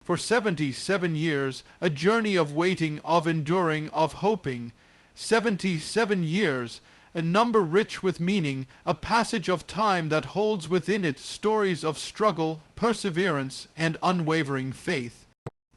For 77 years, a journey of waiting, of enduring, of hoping. 77 years, a number rich with meaning, a passage of time that holds within it stories of struggle, perseverance, and unwavering faith.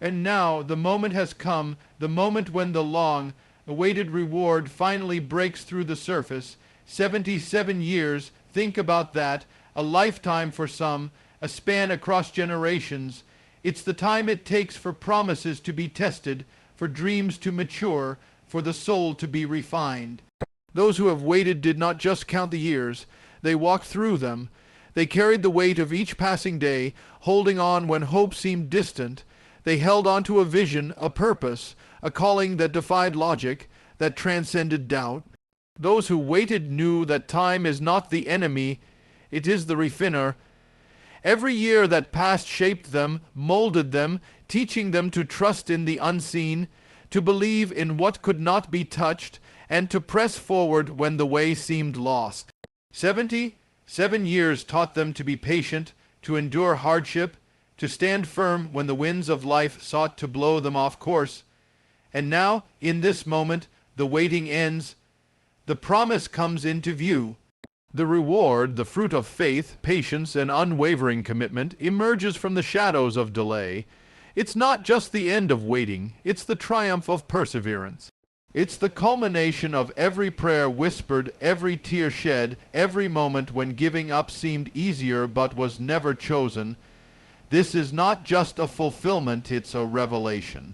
And now the moment has come, the moment when the long-awaited reward finally breaks through the surface. 77 years, think about that, a lifetime for some, a span across generations. It's the time it takes for promises to be tested, for dreams to mature, for the soul to be refined. Those who have waited did not just count the years, they walked through them. They carried the weight of each passing day, holding on when hope seemed distant. They held on to a vision, a purpose, a calling that defied logic, that transcended doubt. Those who waited knew that time is not the enemy, it is the refiner. Every year that passed shaped them, molded them, teaching them to trust in the unseen, to believe in what could not be touched, and to press forward when the way seemed lost. 77 years taught them to be patient, to endure hardship, to stand firm when the winds of life sought to blow them off course. And now, in this moment, the waiting ends. The promise comes into view. The reward, the fruit of faith, patience, and unwavering commitment, emerges from the shadows of delay. It's not just the end of waiting, it's the triumph of perseverance. It's the culmination of every prayer whispered, every tear shed, every moment when giving up seemed easier but was never chosen. This is not just a fulfillment, it's a revelation.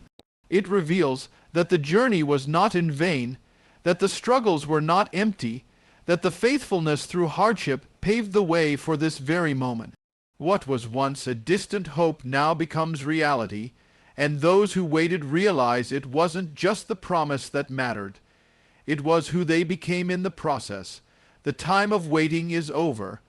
It reveals that the journey was not in vain, that the struggles were not empty, that the faithfulness through hardship paved the way for this very moment. What was once a distant hope now becomes reality, and those who waited realize it wasn't just the promise that mattered. It was who they became in the process. The time of waiting is over.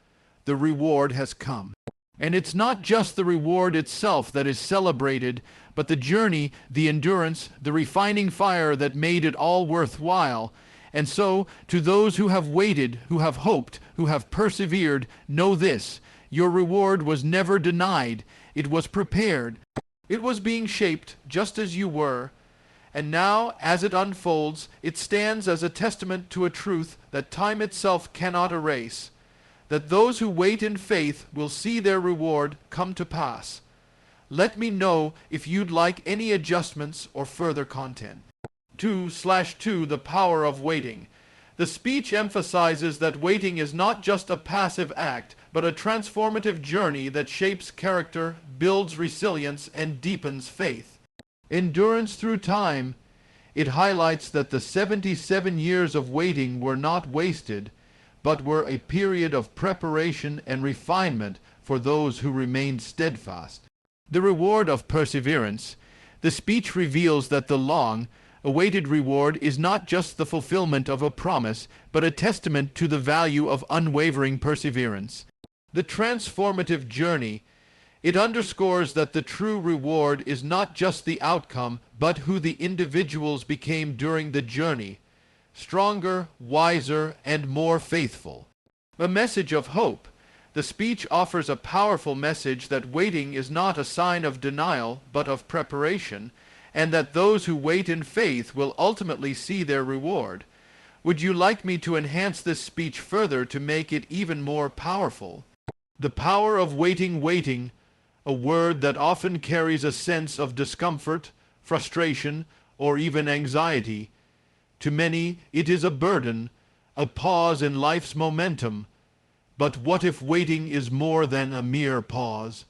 The reward has come. And it's not just the reward itself that is celebrated, but the journey, the endurance, the refining fire that made it all worthwhile. And so, to those who have waited, who have hoped, who have persevered, know this: your reward was never denied. It was prepared. It was being shaped just as you were. And now, as it unfolds, it stands as a testament to a truth that time itself cannot erase. That those who wait in faith will see their reward come to pass. Let me know if you'd like any adjustments or further content. 2/2 The Power of Waiting. The speech emphasizes that waiting is not just a passive act, but a transformative journey that shapes character, builds resilience, and deepens faith. Endurance through time. It highlights that the 77 years of waiting were not wasted, but were a period of preparation and refinement for those who remained steadfast. The reward of perseverance. The speech reveals that the long-awaited reward is not just the fulfillment of a promise, but a testament to the value of unwavering perseverance. The transformative journey. It underscores that the true reward is not just the outcome, but who the individuals became during the journey. Stronger, wiser, and more faithful. A message of hope. The speech offers a powerful message that waiting is not a sign of denial, but of preparation, and that those who wait in faith will ultimately see their reward. Would you like me to enhance this speech further to make it even more powerful? The power of waiting, a word that often carries a sense of discomfort, frustration, or even anxiety. To many, it is a burden, a pause in life's momentum. But what if waiting is more than a mere pause?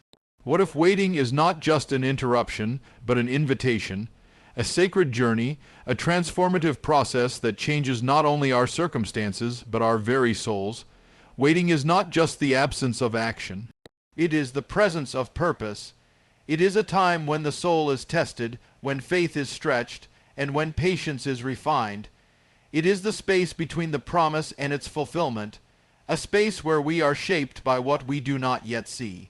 What if waiting is not just an interruption, but an invitation, a sacred journey, a transformative process that changes not only our circumstances, but our very souls? Waiting is not just the absence of action. It is the presence of purpose. It is a time when the soul is tested, when faith is stretched, and when patience is refined. It is the space between the promise and its fulfillment, a space where we are shaped by what we do not yet see.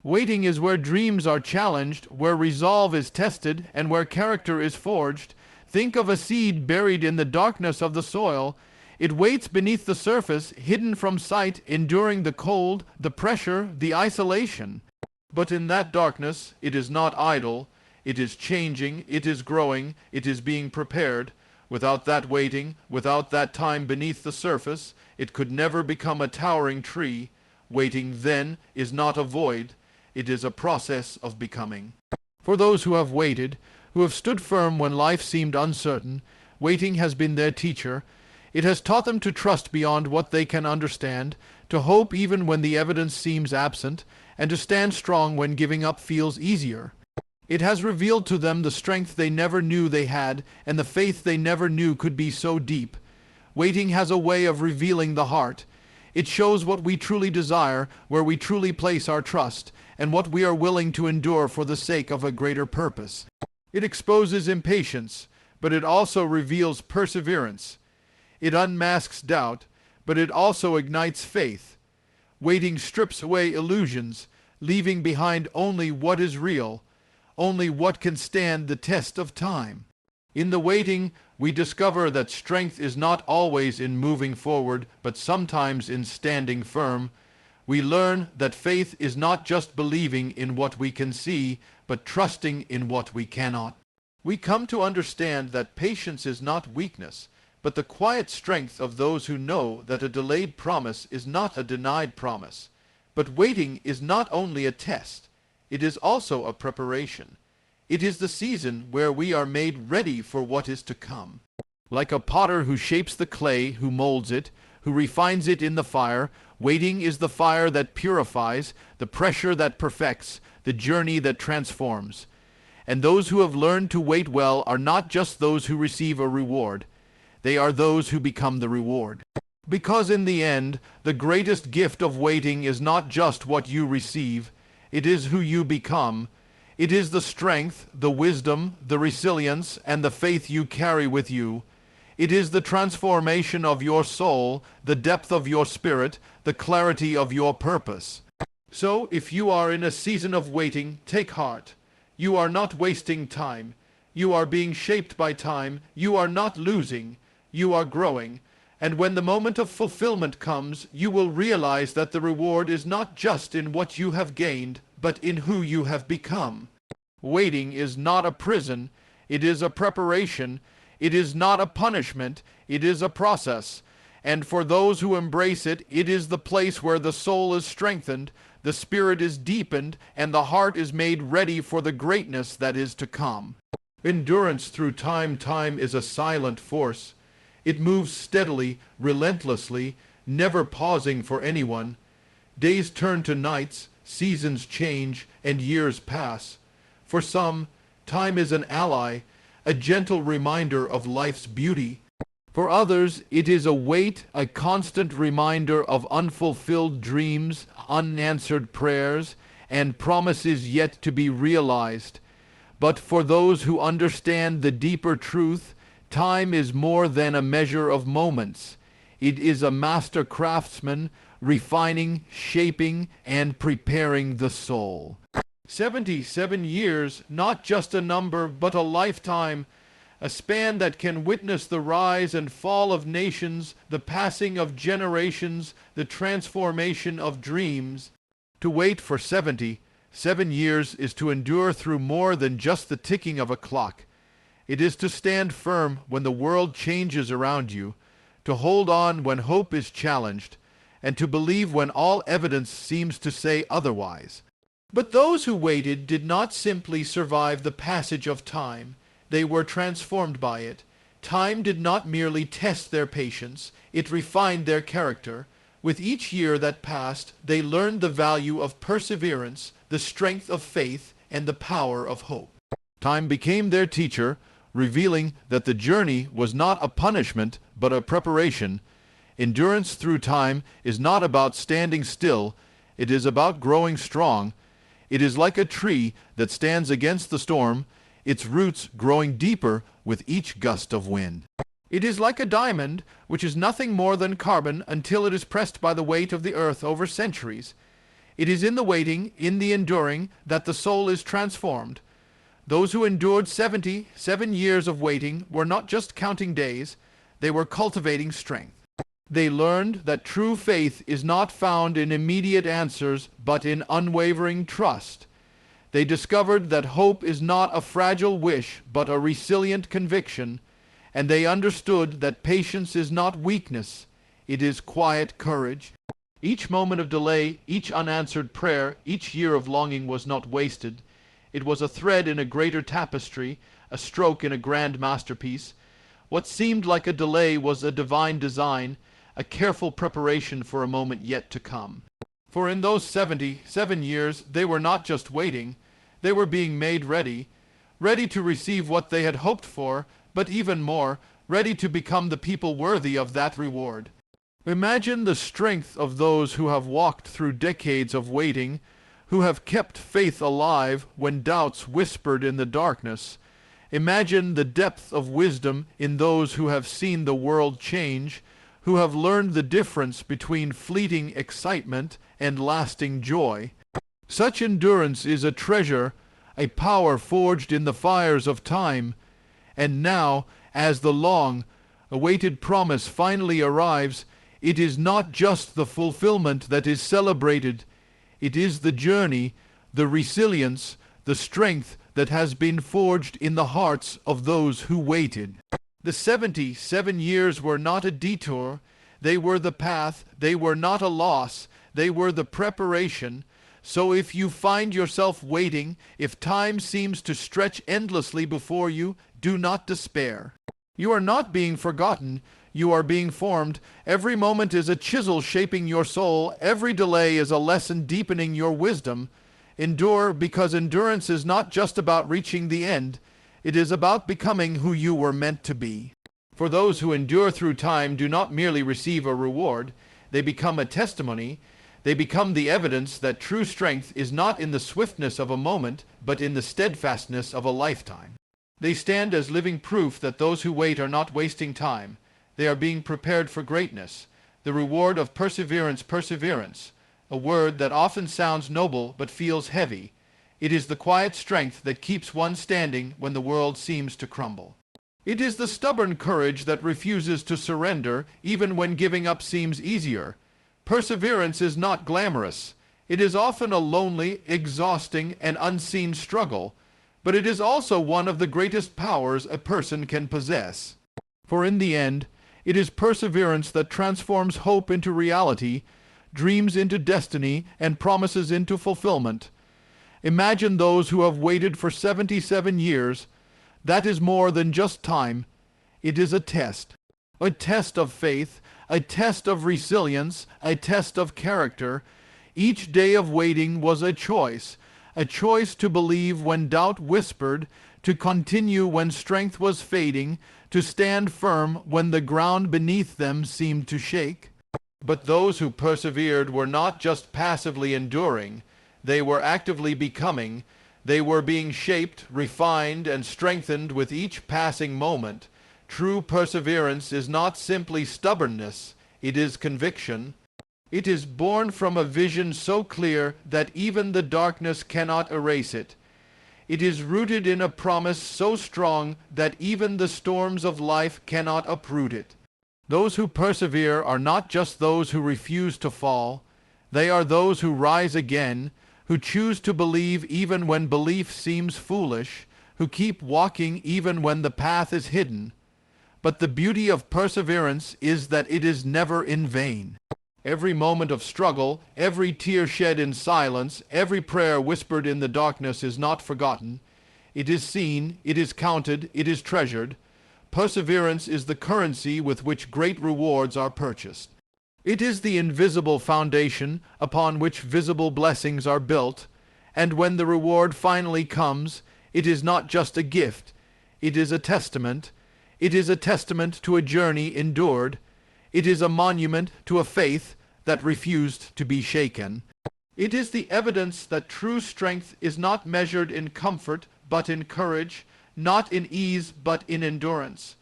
Waiting is where dreams are challenged, where resolve is tested, and where character is forged. Think of a seed buried in the darkness of the soil. It waits beneath the surface, hidden from sight, enduring the cold, the pressure, the isolation. But in that darkness it is not idle, it is changing, it is growing, it is being prepared. Without that waiting, without that time beneath the surface, it could never become a towering tree. Waiting, then, is not a void, it is a process of becoming. For those who have waited, who have stood firm when life seemed uncertain, waiting has been their teacher. It has taught them to trust beyond what they can understand, to hope even when the evidence seems absent, and to stand strong when giving up feels easier. It has revealed to them the strength they never knew they had, and the faith they never knew could be so deep. Waiting has a way of revealing the heart. It shows what we truly desire, where we truly place our trust, and what we are willing to endure for the sake of a greater purpose. It exposes impatience, but it also reveals perseverance. It unmasks doubt, but it also ignites faith. Waiting strips away illusions, leaving behind only what is real, only what can stand the test of time. In the waiting, we discover that strength is not always in moving forward, but sometimes in standing firm. We learn that faith is not just believing in what we can see, but trusting in what we cannot. We come to understand that patience is not weakness, but the quiet strength of those who know that a delayed promise is not a denied promise. But waiting is not only a test, it is also a preparation. It is the season where we are made ready for what is to come. Like a potter who shapes the clay, who molds it, who refines it in the fire, waiting is the fire that purifies, the pressure that perfects, the journey that transforms. And those who have learned to wait well are not just those who receive a reward. They are those who become the reward. Because in the end, the greatest gift of waiting is not just what you receive, it is who you become. It is the strength, the wisdom, the resilience, and the faith you carry with you. It is the transformation of your soul, the depth of your spirit, the clarity of your purpose. So, if you are in a season of waiting, take heart. You are not wasting time. You are being shaped by time. You are not losing. You are growing. And when the moment of fulfillment comes, you will realize that the reward is not just in what you have gained, but in who you have become. Waiting is not a prison. It is a preparation. It is not a punishment. It is a process. And for those who embrace it, it is the place where the soul is strengthened, the spirit is deepened, and the heart is made ready for the greatness that is to come. Endurance through time is a silent force. It moves steadily, relentlessly, never pausing for anyone. Days turn to nights, seasons change, and years pass. For some, time is an ally, a gentle reminder of life's beauty. For others, it is a weight, a constant reminder of unfulfilled dreams, unanswered prayers, and promises yet to be realized. But for those who understand the deeper truth, time is more than a measure of moments. It is a master craftsman, refining, shaping, and preparing the soul. 77 years, not just a number, but a lifetime, a span that can witness the rise and fall of nations, the passing of generations, the transformation of dreams. To wait for 77 years is to endure through more than just the ticking of a clock. It is to stand firm when the world changes around you, to hold on when hope is challenged, and to believe when all evidence seems to say otherwise. But those who waited did not simply survive the passage of time. They were transformed by it. Time did not merely test their patience, it refined their character. With each year that passed, they learned the value of perseverance, the strength of faith, and the power of hope. Time became their teacher, revealing that the journey was not a punishment, but a preparation. Endurance through time is not about standing still, it is about growing strong. It is like a tree that stands against the storm, its roots growing deeper with each gust of wind. It is like a diamond, which is nothing more than carbon until it is pressed by the weight of the earth over centuries. It is in the waiting, in the enduring, that the soul is transformed. Those who endured 77 years of waiting were not just counting days, they were cultivating strength. They learned that true faith is not found in immediate answers, but in unwavering trust. They discovered that hope is not a fragile wish, but a resilient conviction, and they understood that patience is not weakness, it is quiet courage. Each moment of delay, each unanswered prayer, each year of longing was not wasted. It was a thread in a greater tapestry, a stroke in a grand masterpiece. What seemed like a delay was a divine design, a careful preparation for a moment yet to come. For in those 77 years they were not just waiting, they were being made ready, ready to receive what they had hoped for, but even more, ready to become the people worthy of that reward. Imagine the strength of those who have walked through decades of waiting, who have kept faith alive when doubts whispered in the darkness. Imagine the depth of wisdom in those who have seen the world change, who have learned the difference between fleeting excitement and lasting joy. Such endurance is a treasure, a power forged in the fires of time. And now, as the long-awaited promise finally arrives, it is not just the fulfillment that is celebrated. It is the journey, the resilience, the strength that has been forged in the hearts of those who waited. The 77 years were not a detour. They were the path. They were not a loss. They were the preparation. So if you find yourself waiting, if time seems to stretch endlessly before you, do not despair. You are not being forgotten. You are being formed. Every moment is a chisel shaping your soul. Every delay is a lesson deepening your wisdom. Endure, because endurance is not just about reaching the end. It is about becoming who you were meant to be. For those who endure through time do not merely receive a reward. They become a testimony. They become the evidence that true strength is not in the swiftness of a moment, but in the steadfastness of a lifetime. They stand as living proof that those who wait are not wasting time. They are being prepared for greatness, the reward of perseverance, a word that often sounds noble but feels heavy. It is the quiet strength that keeps one standing when the world seems to crumble. It is the stubborn courage that refuses to surrender even when giving up seems easier. Perseverance is not glamorous. It is often a lonely, exhausting, and unseen struggle, but it is also one of the greatest powers a person can possess. For in the end, it is perseverance that transforms hope into reality, dreams into destiny, and promises into fulfillment. Imagine those who have waited for 77 years. That is more than just time. It is a test of faith, a test of resilience, a test of character. Each day of waiting was a choice to believe when doubt whispered, to continue when strength was fading, to stand firm when the ground beneath them seemed to shake. But those who persevered were not just passively enduring, they were actively becoming. They were being shaped, refined, and strengthened with each passing moment. True perseverance is not simply stubbornness, it is conviction. It is born from a vision so clear that even the darkness cannot erase it. It is rooted in a promise so strong that even the storms of life cannot uproot it. Those who persevere are not just those who refuse to fall. They are those who rise again, who choose to believe even when belief seems foolish, who keep walking even when the path is hidden. But the beauty of perseverance is that it is never in vain. Every moment of struggle, every tear shed in silence, every prayer whispered in the darkness is not forgotten. It is seen, it is counted, it is treasured. Perseverance is the currency with which great rewards are purchased. It is the invisible foundation upon which visible blessings are built, and when the reward finally comes, it is not just a gift, it is a testament. It is a testament to a journey endured. It is a monument to a faith that refused to be shaken. It is the evidence that true strength is not measured in comfort, but in courage, not in ease, but in endurance.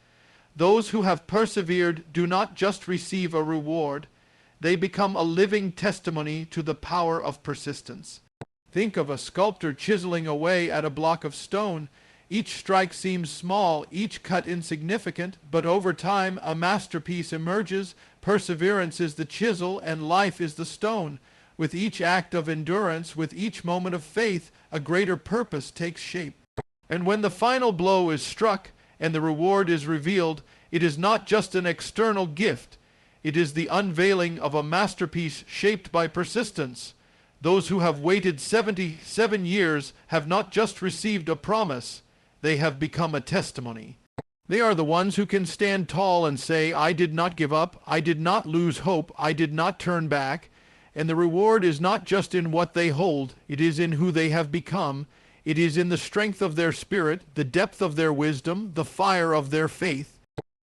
Those who have persevered do not just receive a reward, they become a living testimony to the power of persistence. Think of a sculptor chiseling away at a block of stone. Each strike seems small, each cut insignificant, but over time a masterpiece emerges. Perseverance is the chisel and life is the stone. With each act of endurance, with each moment of faith, a greater purpose takes shape. And when the final blow is struck and the reward is revealed, it is not just an external gift. It is the unveiling of a masterpiece shaped by persistence. Those who have waited 77 years have not just received a promise, they have become a testimony. They are the ones who can stand tall and say, I did not give up, I did not lose hope, I did not turn back. And the reward is not just in what they hold, it is in who they have become. It is in the strength of their spirit, the depth of their wisdom, the fire of their faith.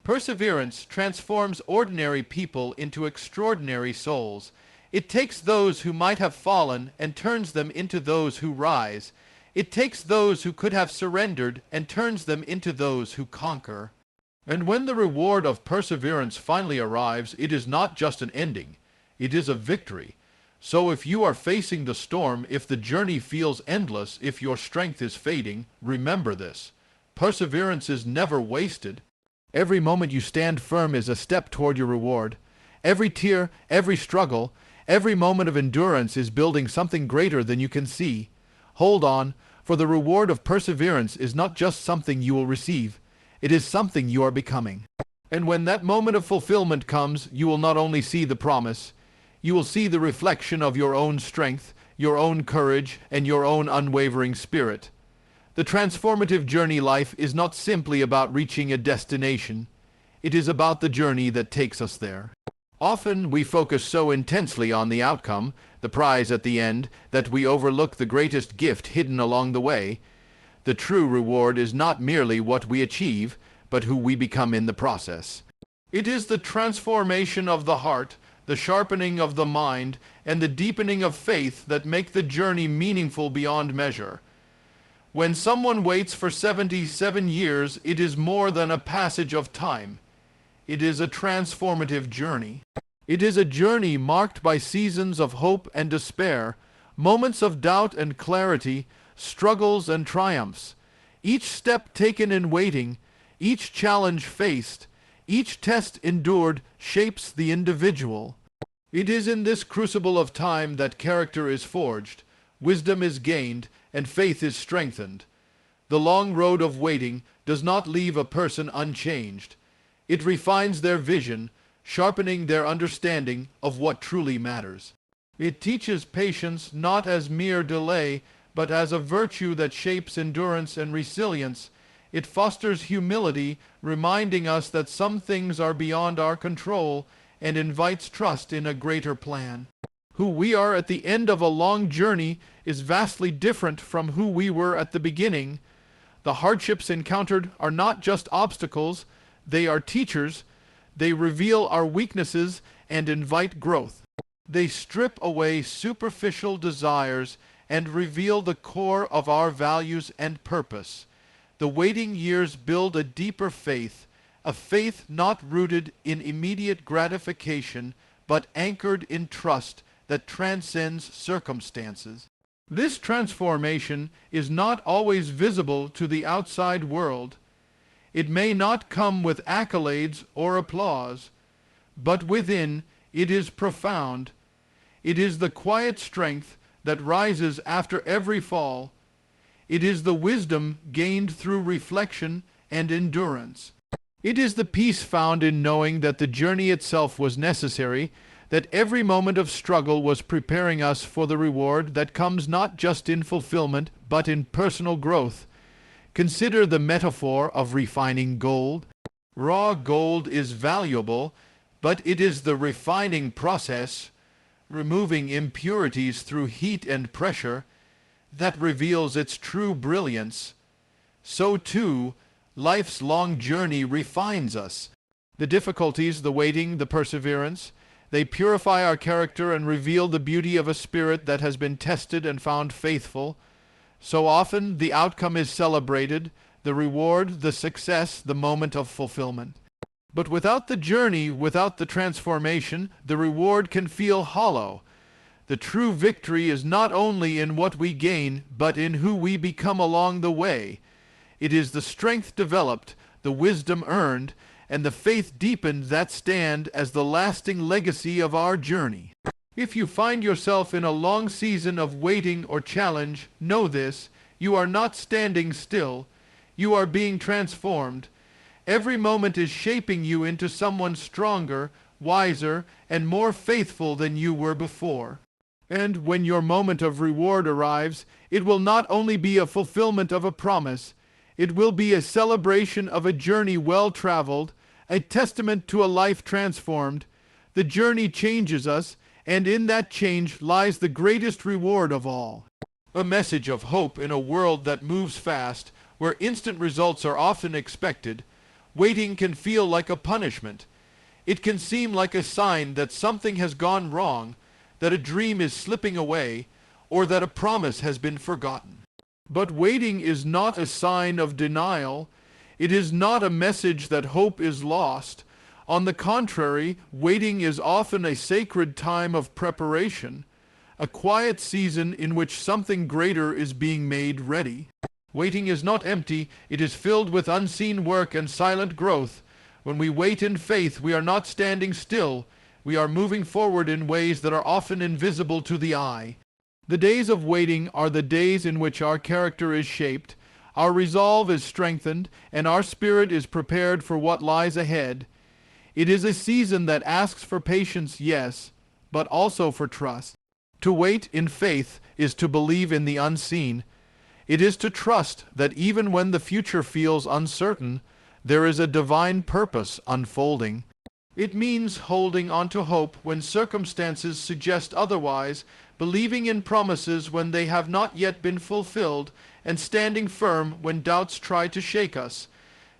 Perseverance transforms ordinary people into extraordinary souls. It takes those who might have fallen and turns them into those who rise. It takes those who could have surrendered and turns them into those who conquer. And when the reward of perseverance finally arrives, it is not just an ending. It is a victory. So if you are facing the storm, if the journey feels endless, if your strength is fading, remember this. Perseverance is never wasted. Every moment you stand firm is a step toward your reward. Every tear, every struggle, every moment of endurance is building something greater than you can see. Hold on, for the reward of perseverance is not just something you will receive. It is something you are becoming. And when that moment of fulfillment comes, you will not only see the promise, you will see the reflection of your own strength, your own courage, and your own unwavering spirit. The transformative journey life is not simply about reaching a destination. It is about the journey that takes us there. Often we focus so intensely on the outcome, the prize at the end, that we overlook the greatest gift hidden along the way. The true reward is not merely what we achieve, but who we become in the process. It is the transformation of the heart, the sharpening of the mind, and the deepening of faith that make the journey meaningful beyond measure. When someone waits for 77 years, it is more than a passage of time. It is a transformative journey. It is a journey marked by seasons of hope and despair, moments of doubt and clarity, struggles and triumphs. Each step taken in waiting, each challenge faced, each test endured shapes the individual. It is in this crucible of time that character is forged, wisdom is gained, and faith is strengthened. The long road of waiting does not leave a person unchanged. It refines their vision, sharpening their understanding of what truly matters. It teaches patience not as mere delay, but as a virtue that shapes endurance and resilience. It fosters humility, reminding us that some things are beyond our control, and invites trust in a greater plan. Who we are at the end of a long journey is vastly different from who we were at the beginning. The hardships encountered are not just obstacles, they are teachers. They reveal our weaknesses and invite growth. They strip away superficial desires and reveal the core of our values and purpose. The waiting years build a deeper faith, a faith not rooted in immediate gratification, but anchored in trust that transcends circumstances. This transformation is not always visible to the outside world. It may not come with accolades or applause, but within it is profound. It is the quiet strength that rises after every fall. It is the wisdom gained through reflection and endurance. It is the peace found in knowing that the journey itself was necessary, that every moment of struggle was preparing us for the reward that comes not just in fulfillment, but in personal growth. Consider the metaphor of refining gold. Raw gold is valuable, but it is the refining process, removing impurities through heat and pressure, that reveals its true brilliance. So too, life's long journey refines us. The difficulties, the waiting, the perseverance, they purify our character and reveal the beauty of a spirit that has been tested and found faithful. So often the outcome is celebrated, the reward, the success, the moment of fulfillment. But without the journey, without the transformation, the reward can feel hollow. The true victory is not only in what we gain, but in who we become along the way. It is the strength developed, the wisdom earned, and the faith deepened that stand as the lasting legacy of our journey. If you find yourself in a long season of waiting or challenge, know this: you are not standing still. You are being transformed. Every moment is shaping you into someone stronger, wiser, and more faithful than you were before. And when your moment of reward arrives, it will not only be a fulfillment of a promise, it will be a celebration of a journey well traveled, a testament to a life transformed. The journey changes us, and in that change lies the greatest reward of all. A message of hope in a world that moves fast, where instant results are often expected. Waiting can feel like a punishment. It can seem like a sign that something has gone wrong, that a dream is slipping away, or that a promise has been forgotten. But waiting is not a sign of denial. It is not a message that hope is lost. On the contrary, waiting is often a sacred time of preparation, a quiet season in which something greater is being made ready. Waiting is not empty, it is filled with unseen work and silent growth. When we wait in faith, we are not standing still. We are moving forward in ways that are often invisible to the eye. The days of waiting are the days in which our character is shaped, our resolve is strengthened, and our spirit is prepared for what lies ahead. It is a season that asks for patience, yes, but also for trust. To wait in faith is to believe in the unseen. It is to trust that even when the future feels uncertain, there is a divine purpose unfolding. It means holding on to hope when circumstances suggest otherwise, believing in promises when they have not yet been fulfilled, and standing firm when doubts try to shake us.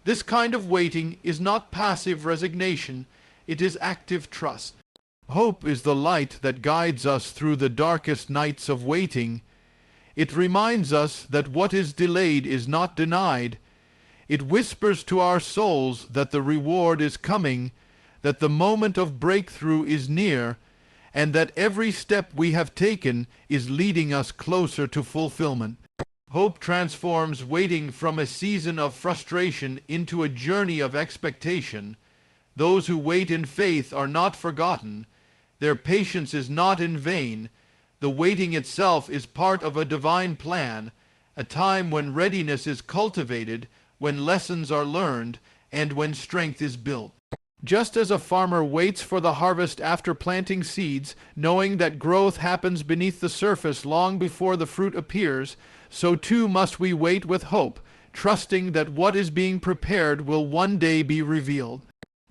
This kind of waiting is not passive resignation, it is active trust. Hope is the light that guides us through the darkest nights of waiting. It reminds us that what is delayed is not denied. It whispers to our souls that the reward is coming, that the moment of breakthrough is near, and that every step we have taken is leading us closer to fulfillment. Hope transforms waiting from a season of frustration into a journey of expectation. Those who wait in faith are not forgotten. Their patience is not in vain. The waiting itself is part of a divine plan, a time when readiness is cultivated, when lessons are learned, and when strength is built. Just as a farmer waits for the harvest after planting seeds, knowing that growth happens beneath the surface long before the fruit appears, so too must we wait with hope, trusting that what is being prepared will one day be revealed.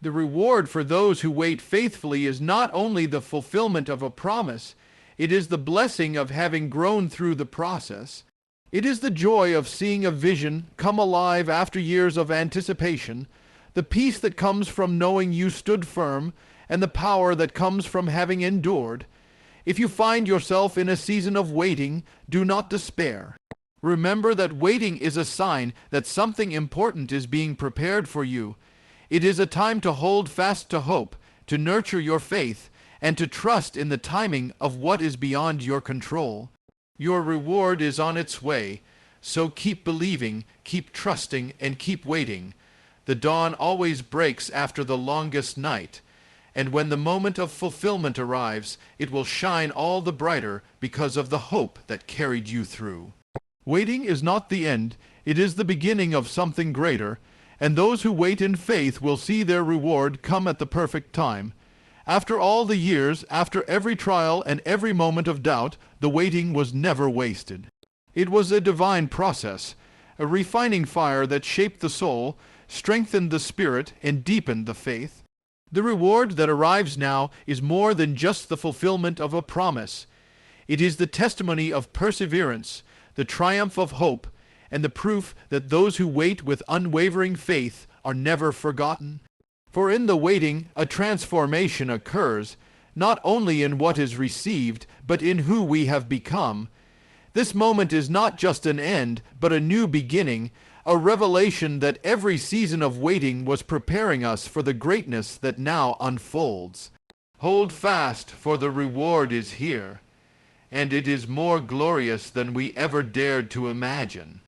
The reward for those who wait faithfully is not only the fulfillment of a promise, it is the blessing of having grown through the process. It is the joy of seeing a vision come alive after years of anticipation, the peace that comes from knowing you stood firm, and the power that comes from having endured. If you find yourself in a season of waiting, do not despair. Remember that waiting is a sign that something important is being prepared for you. It is a time to hold fast to hope, to nurture your faith, and to trust in the timing of what is beyond your control. Your reward is on its way, so keep believing, keep trusting, and keep waiting. The dawn always breaks after the longest night, and when the moment of fulfillment arrives, it will shine all the brighter because of the hope that carried you through. Waiting is not the end, it is the beginning of something greater, and those who wait in faith will see their reward come at the perfect time. After all the years, after every trial and every moment of doubt, the waiting was never wasted. It was a divine process, a refining fire that shaped the soul, strengthened the spirit, and deepened the faith. The reward that arrives now is more than just the fulfillment of a promise. It is the testimony of perseverance, the triumph of hope, and the proof that those who wait with unwavering faith are never forgotten. For in the waiting, a transformation occurs, not only in what is received, but in who we have become. This moment is not just an end, but a new beginning, a revelation that every season of waiting was preparing us for the greatness that now unfolds. Hold fast, for the reward is here, and it is more glorious than we ever dared to imagine.